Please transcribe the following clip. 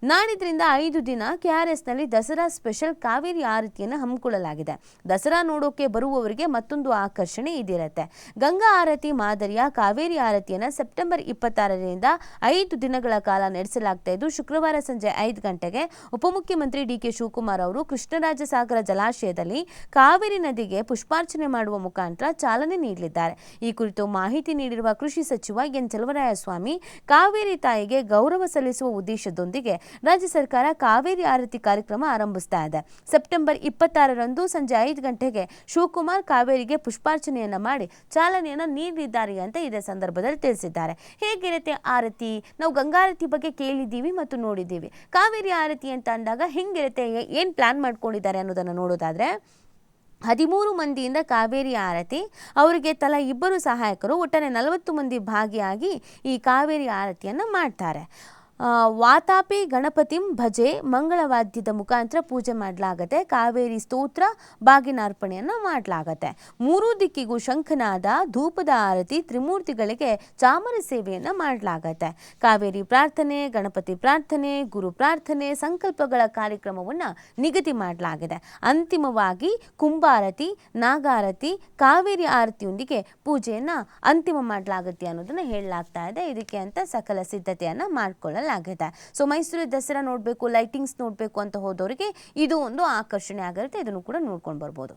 ನಾಡಿದ್ರಿಂದ 5 ದಿನ ಕೆಆರ್ಎಸ್ನಲ್ಲಿ ದಸರಾ ಸ್ಪೆಷಲ್ ಕಾವೇರಿ ಆರತಿಯನ್ನು ಹಮ್ಮಿಕೊಳ್ಳಲಾಗಿದೆ. ದಸರಾ ನೋಡೋಕೆ ಬರುವವರಿಗೆ ಮತ್ತೊಂದು ಆಕರ್ಷಣೆ ಇದಿರುತ್ತೆ. ಗಂಗಾ ಆರತಿ ಮಾದರಿಯ ಕಾವೇರಿ ಆರತಿಯನ್ನು ಸೆಪ್ಟೆಂಬರ್ 26ರಿಂದ 5 ದಿನಗಳ ಕಾಲ ನಡೆಸಲಾಗ್ತಾ ಇದ್ದು, ಶುಕ್ರವಾರ ಸಂಜೆ 5 ಗಂಟೆಗೆ ಉಪಮುಖ್ಯಮಂತ್ರಿ ಡಿಕೆ ಶಿವಕುಮಾರ್ ಅವರು ಕೃಷ್ಣರಾಜಸಾಗರ ಜಲಾಶಯದಲ್ಲಿ ಕಾವೇರಿ ನದಿಗೆ ಪುಷ್ಪಾರ್ಚನೆ ಮಾಡುವ ಮುಖಾಂತರ ಚಾಲನೆ ನೀಡಲಿದ್ದಾರೆ. ಈ ಕುರಿತು ಮಾಹಿತಿ ನೀಡಿರುವ ಕೃಷಿ ಸಚಿವ ಎನ್ ಚಲುವರಾಯಸ್ವಾಮಿ, ಕಾವೇರಿ ತಾಯಿಗೆ ಗೌರವ ಸಲ್ಲಿಸುವ ಉದ್ದೇಶದೊಂದಿಗೆ ರಾಜ್ಯ ಸರ್ಕಾರ ಕಾವೇರಿ ಆರತಿ ಕಾರ್ಯಕ್ರಮ ಆರಂಭಿಸ್ತಾ ಇದೆ. ಸೆಪ್ಟೆಂಬರ್ 26ರಂದು ಸಂಜೆ 5 ಗಂಟೆಗೆ ಶಿವಕುಮಾರ್ ಕಾವೇರಿಗೆ ಪುಷ್ಪಾರ್ಚನೆಯನ್ನ ಮಾಡಿ ಚಾಲನೆಯನ್ನ ನೀಡಲಿದ್ದಾರೆ ಅಂತ ಇದೇ ಸಂದರ್ಭದಲ್ಲಿ ತಿಳಿಸಿದ್ದಾರೆ. ಹೇಗಿರುತ್ತೆ ಆರತಿ? ನಾವು ಗಂಗಾರತಿ ಬಗ್ಗೆ ಕೇಳಿದ್ದೀವಿ ಮತ್ತು ನೋಡಿದ್ದೀವಿ. ಕಾವೇರಿ ಆರತಿ ಅಂತ ಅಂದಾಗ ಹೆಂಗಿರುತ್ತೆ, ಏನು ಪ್ಲಾನ್ ಮಾಡ್ಕೊಂಡಿದ್ದಾರೆ ಅನ್ನೋದನ್ನು ನೋಡೋದಾದ್ರೆ, 13 ಮಂದಿಯಿಂದ ಕಾವೇರಿ ಆರತಿ, ಅವರಿಗೆ ತಲಾ 2 ಸಹಾಯಕರು, ಒಟ್ಟಾರೆ 40 ಮಂದಿ ಭಾಗಿಯಾಗಿ ಈ ಕಾವೇರಿ ಆರತಿಯನ್ನು ಮಾಡ್ತಾರೆ. ವಾತಾಪಿ ಗಣಪತಿಂ ಭಜೆ ಮಂಗಳವಾದ್ಯದ ಮುಖಾಂತರ ಪೂಜೆ ಮಾಡಲಾಗತ್ತೆ. ಕಾವೇರಿ ಸ್ತೋತ್ರ ಬಾಗಿನಾರ್ಪಣೆಯನ್ನು ಮಾಡಲಾಗತ್ತೆ. 3 ದಿಕ್ಕಿಗೂ ಶಂಖನಾದ, ಧೂಪದ ಆರತಿ, ತ್ರಿಮೂರ್ತಿಗಳಿಗೆ ಚಾಮರ ಸೇವೆಯನ್ನು ಮಾಡಲಾಗತ್ತೆ. ಕಾವೇರಿ ಪ್ರಾರ್ಥನೆ, ಗಣಪತಿ ಪ್ರಾರ್ಥನೆ, ಗುರು ಪ್ರಾರ್ಥನೆ, ಸಂಕಲ್ಪಗಳ ಕಾರ್ಯಕ್ರಮವನ್ನು ನಿಗದಿ ಮಾಡಲಾಗಿದೆ. ಅಂತಿಮವಾಗಿ ಕುಂಭಾರತಿ, ನಾಗಾರತಿ, ಕಾವೇರಿ ಆರತಿಯೊಂದಿಗೆ ಪೂಜೆಯನ್ನು ಅಂತಿಮ ಮಾಡಲಾಗುತ್ತೆ ಅನ್ನೋದನ್ನು ಹೇಳಲಾಗ್ತಾ ಇದೆ. ಇದಕ್ಕೆ ಅಂತ ಸಕಲ ಸಿದ್ಧತೆಯನ್ನು ಮಾಡಿಕೊಳ್ಳಲಾಗಿದೆ. ಸೊ ಮೈಸೂರು ದಸರಾ ನೋಡಬೇಕು, ಲೈಟಿಂಗ್ಸ್ ನೋಡಬೇಕು ಅಂತ ಹೋದವರಿಗೆ ಇದು ಒಂದು ಆಕರ್ಷಣೆ ಆಗಿರುತ್ತೆ. ಇದನ್ನು ಕೂಡ ನೋಡ್ಕೊಂಡು ಬರ್ಬೋದು.